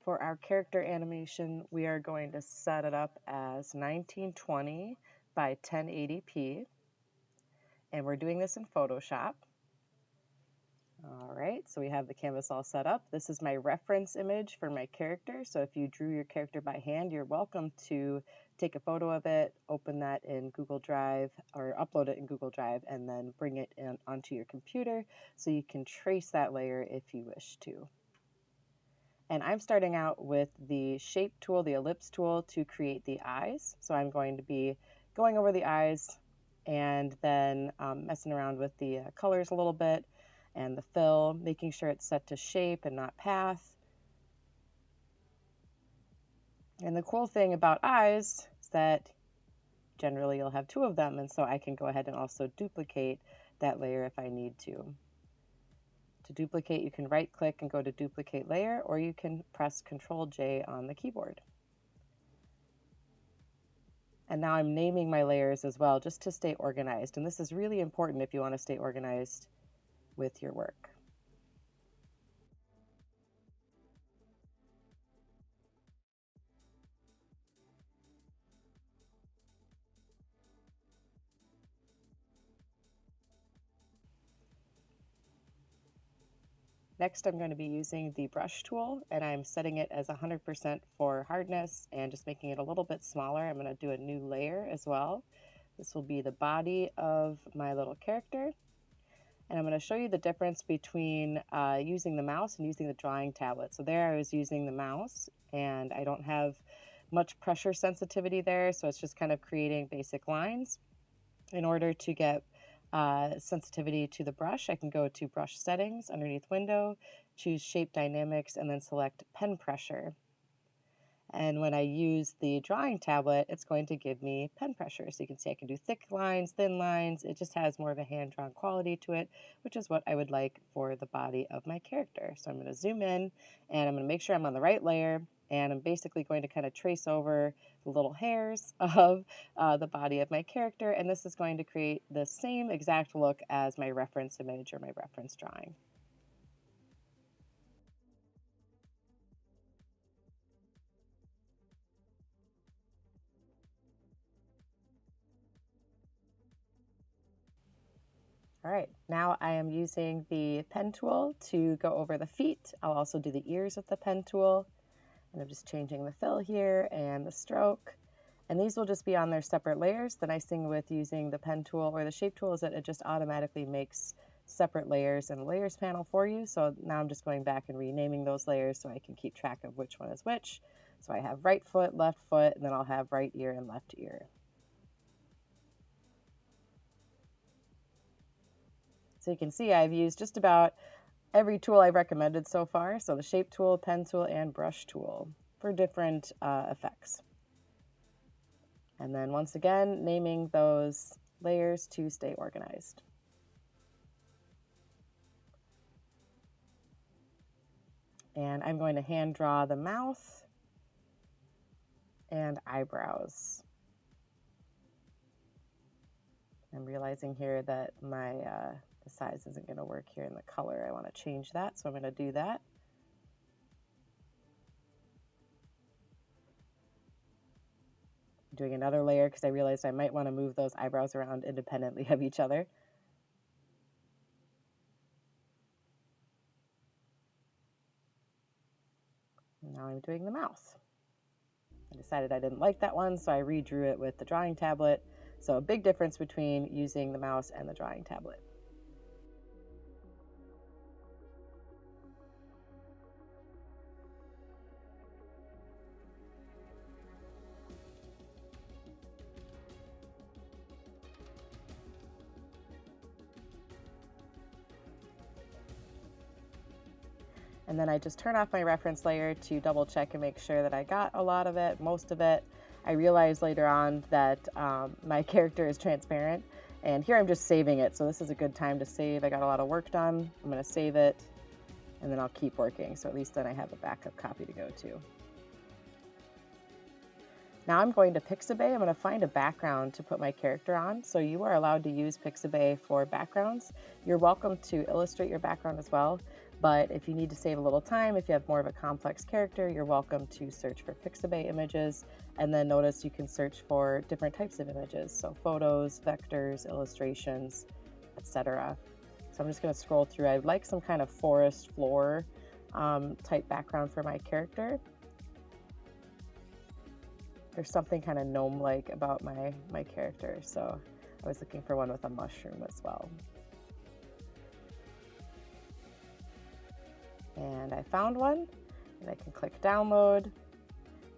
For our character animation, we are going to set it up as 1920 by 1080p, and we're doing this in Photoshop. All right, so we have the canvas all set up. This is my reference image for my character. So if you drew your character by hand, you're welcome to take a photo of it, open that in Google Drive, or upload it in Google Drive, and then bring it onto your computer so you can trace that layer if you wish to. And I'm starting out with the shape tool, the ellipse tool, to create the eyes. So I'm going to be going over the eyes and then messing around with the colors a little bit and the fill, making sure it's set to shape and not path. And the cool thing about eyes is that generally you'll have two of them, and so I can go ahead and also duplicate that layer if I need to. To duplicate, you can right click and go to duplicate layer, or you can press Ctrl J on the keyboard. And now I'm naming my layers as well, just to stay organized. And this is really important if you want to stay organized with your work. Next, I'm going to be using the brush tool, and I'm setting it as 100% for hardness and just making it a little bit smaller. I'm going to do a new layer as well. This will be the body of my little character. And I'm going to show you the difference between using the mouse and using the drawing tablet. So there I was using the mouse, and I don't have much pressure sensitivity there, so it's just kind of creating basic lines. In order to get sensitivity to the brush, I can go to brush settings underneath window, choose shape dynamics, and then select pen pressure. And when I use the drawing tablet, it's going to give me pen pressure. So you can see I can do thick lines, thin lines. It just has more of a hand-drawn quality to it, which is what I would like for the body of my character. So I'm going to zoom in, and I'm going to make sure I'm on the right layer, and I'm basically going to kind of trace over the little hairs of the body of my character, and this is going to create the same exact look as my reference image or my reference drawing. All right, now I am using the pen tool to go over the feet. I'll also do the ears with the pen tool. And I'm just changing the fill here and the stroke. And these will just be on their separate layers. The nice thing with using the pen tool or the shape tool is that it just automatically makes separate layers in the layers panel for you. So now I'm just going back and renaming those layers so I can keep track of which one is which. So I have right foot, left foot, and then I'll have right ear and left ear. So you can see I've used just about every tool I've recommended so far. So the shape tool, pen tool, and brush tool for different effects. And then once again, naming those layers to stay organized. And I'm going to hand draw the mouth and eyebrows. I'm realizing here that my the size isn't going to work here in the color. I want to change that, so I'm going to do that. Doing another layer because I realized I might want to move those eyebrows around independently of each other. Now I'm doing the mouth. I decided I didn't like that one, so I redrew it with the drawing tablet. So a big difference between using the mouse and the drawing tablet. And then I just turn off my reference layer to double check and make sure that I got a lot of it, most of it. I realized later on that my character is transparent, and here I'm just saving it. So this is a good time to save. I got a lot of work done. I'm going to save it, and then I'll keep working. So at least then I have a backup copy to go to. Now I'm going to Pixabay. I'm going to find a background to put my character on. So you are allowed to use Pixabay for backgrounds. You're welcome to illustrate your background as well. But if you need to save a little time, if you have more of a complex character, you're welcome to search for Pixabay images, and then notice you can search for different types of images, so photos, vectors, illustrations, etc. So I'm just going to scroll through. I'd like some kind of forest floor type background for my character. There's something kind of gnome-like about my character, so I was looking for one with a mushroom as well. And I found one, and I can click download,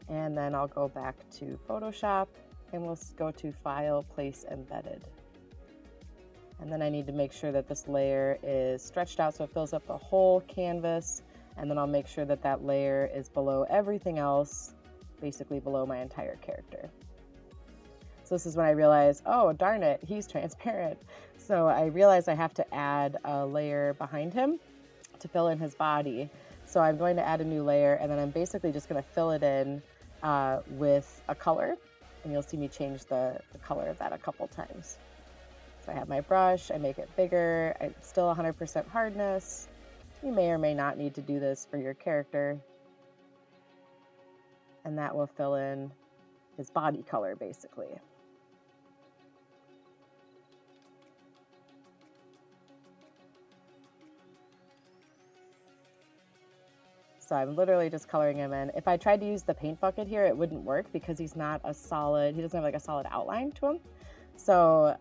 and then I'll go back to Photoshop, and we'll go to File, Place Embedded. And then I need to make sure that this layer is stretched out so it fills up the whole canvas, and then I'll make sure that that layer is below everything else, basically below my entire character. So this is when I realize, oh darn it, he's transparent. So I realize I have to add a layer behind him to fill in his body. So I'm going to add a new layer, and then I'm basically just going to fill it in with a color, and you'll see me change the color of that a couple times. So I have my brush, I make it bigger, it's still 100% hardness. You may or may not need to do this for your character, and that will fill in his body color basically. So I'm literally just coloring him in. If I tried to use the paint bucket here, it wouldn't work because he's not a solid, he doesn't have like a solid outline to him. So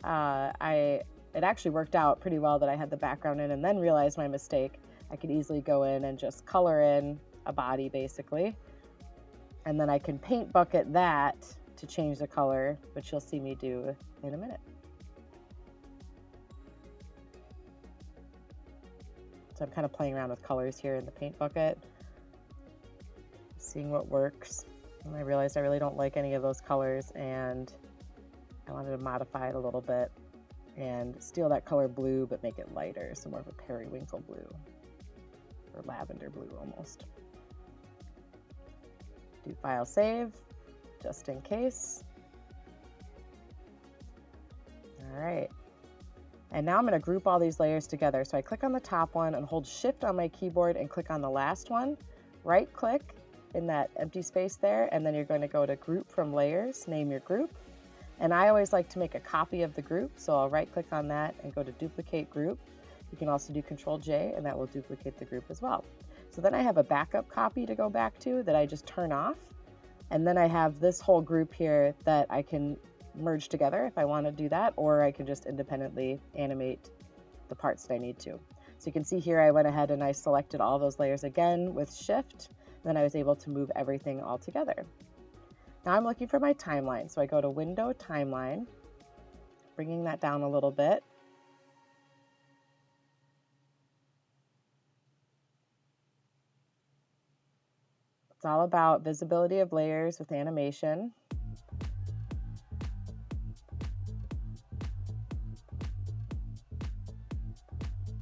it actually worked out pretty well that I had the background in and then realized my mistake. I could easily go in and just color in a body basically. And then I can paint bucket that to change the color, which you'll see me do in a minute. So I'm kind of playing around with colors here in the paint bucket, seeing what works. And I realized I really don't like any of those colors, and I wanted to modify it a little bit and steal that color blue but make it lighter, so more of a periwinkle blue or lavender blue almost. Do file save just in case. All right. And now I'm going to group all these layers together. So I click on the top one and hold shift on my keyboard and click on the last one. Right click in that empty space there, and then you're going to go to group from layers, name your group. And I always like to make a copy of the group, so I'll right click on that and go to duplicate group. You can also do Control J, and that will duplicate the group as well. So then I have a backup copy to go back to that I just turn off. And then I have this whole group here that I can merge together if I want to do that, or I can just independently animate the parts that I need to. So you can see here I went ahead and I selected all those layers again with shift, then I was able to move everything all together. Now I'm looking for my timeline, so I go to Window, Timeline, bringing that down a little bit. It's all about visibility of layers with animation.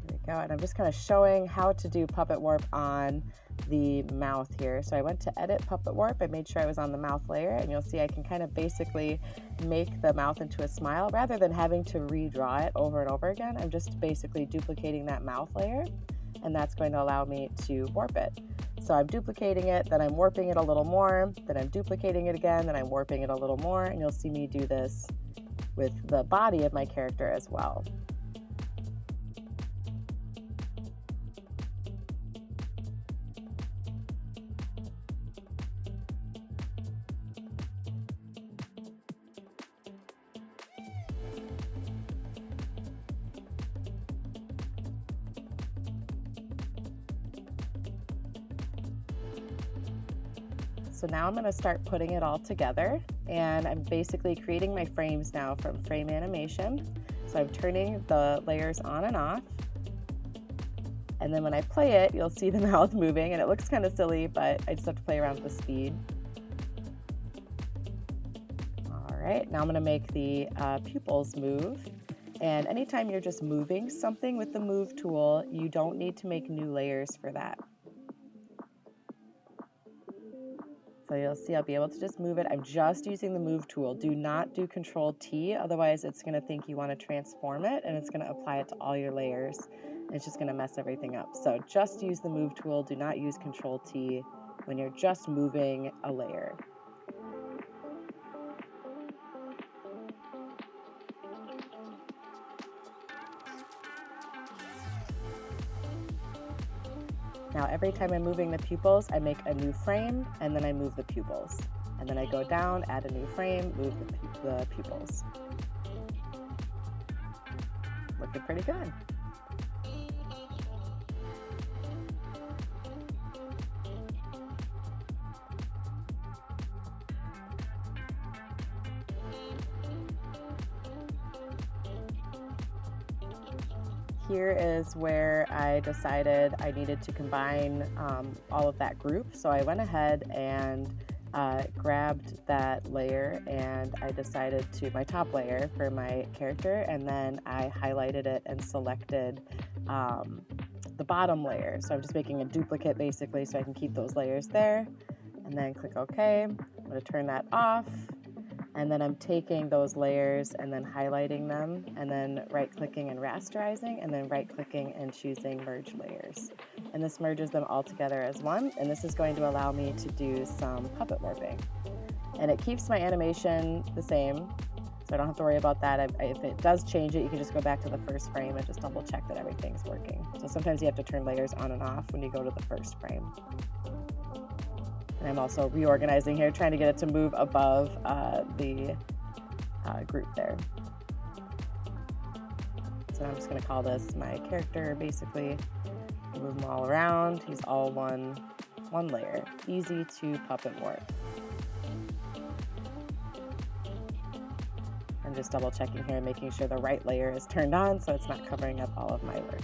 There we go, and I'm just kind of showing how to do Puppet Warp on the mouth here. So I went to Edit Puppet Warp, I made sure I was on the mouth layer, and you'll see I can kind of basically make the mouth into a smile rather than having to redraw it over and over again. I'm just basically duplicating that mouth layer, and that's going to allow me to warp it. So I'm duplicating it, then I'm warping it a little more, then I'm duplicating it again, then I'm warping it a little more, and you'll see me do this with the body of my character as well. So now I'm going to start putting it all together, and I'm basically creating my frames now from frame animation. So I'm turning the layers on and off, and then when I play it, you'll see the mouth moving, and it looks kind of silly, but I just have to play around with the speed. All right, now I'm going to make the pupils move, and anytime you're just moving something with the move tool, you don't need to make new layers for that. So you'll see I'll be able to just move it. I'm just using the move tool. Do not do Control T, otherwise it's going to think you want to transform it, and it's going to apply it to all your layers It's just going to mess everything up. So just use the move tool. Do not use Control T when you're just moving a layer. Now every time I'm moving the pupils, I make a new frame and then I move the pupils. And then I go down, add a new frame, move the pupils. Looking pretty good. Here is where I decided I needed to combine all of that group. So I went ahead and grabbed that layer and I decided to, my top layer for my character, and then I highlighted it and selected the bottom layer. So I'm just making a duplicate basically so I can keep those layers there, and then click OK. I'm going to turn that off. And then I'm taking those layers and then highlighting them and then right-clicking and rasterizing and then right-clicking and choosing merge layers. And this merges them all together as one, and this is going to allow me to do some puppet warping. And it keeps my animation the same, so I don't have to worry about that. If it does change it, you can just go back to the first frame and just double check that everything's working. So sometimes you have to turn layers on and off when you go to the first frame. And I'm also reorganizing here, trying to get it to move above the group there. So I'm just going to call this my character, basically. Move them all around. He's all one layer. Easy to puppet warp. I'm just double checking here, making sure the right layer is turned on so it's not covering up all of my work.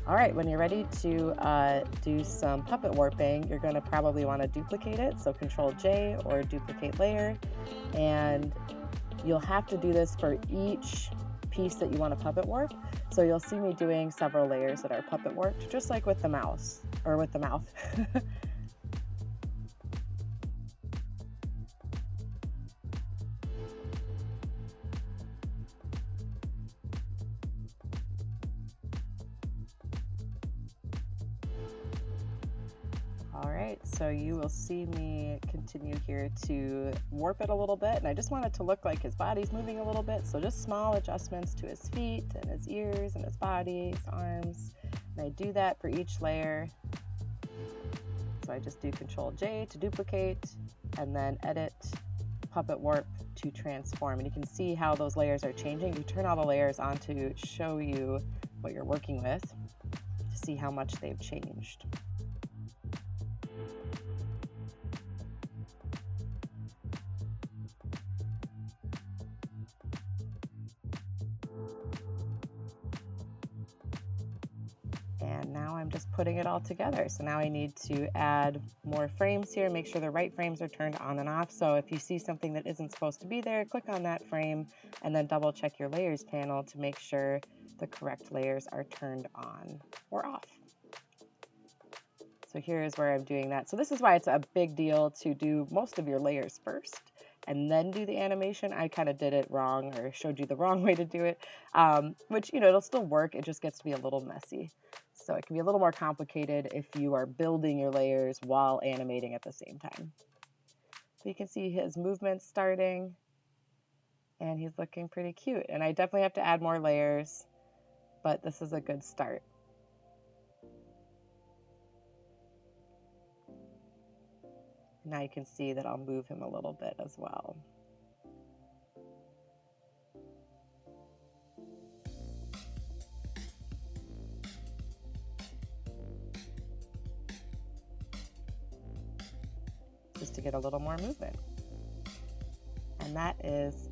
All right, when you're ready to do some puppet warping, you're going to probably want to duplicate it. So Control J or duplicate layer. And you'll have to do this for each piece that you want to puppet warp. So you'll see me doing several layers that are puppet warped, just like with the mouse, or with the mouth. All right, so you will see me continue here to warp it a little bit, and I just want it to look like his body's moving a little bit, so just small adjustments to his feet and his ears and his body, his arms, and I do that for each layer. So I just do Control J to duplicate, and then Edit, Puppet Warp to transform, and you can see how those layers are changing. You turn all the layers on to show you what you're working with, to see how much they've changed. And now I'm just putting it all together. So now I need to add more frames here, make sure the right frames are turned on and off. So if you see something that isn't supposed to be there, click on that frame and then double check your layers panel to make sure the correct layers are turned on or off. So here is where I'm doing that. So this is why it's a big deal to do most of your layers first and then do the animation. I kind of did it wrong or showed you the wrong way to do it, which, you know, it'll still work. It just gets to be a little messy. So it can be a little more complicated if you are building your layers while animating at the same time. So you can see his movements starting, and he's looking pretty cute. And I definitely have to add more layers, but this is a good start. Now you can see that I'll move him a little bit as well. Just to get a little more movement. And that is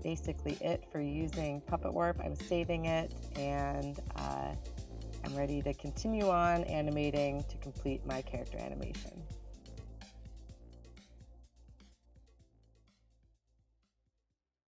basically it for using Puppet Warp. I'm saving it, and I'm ready to continue on animating to complete my character animation.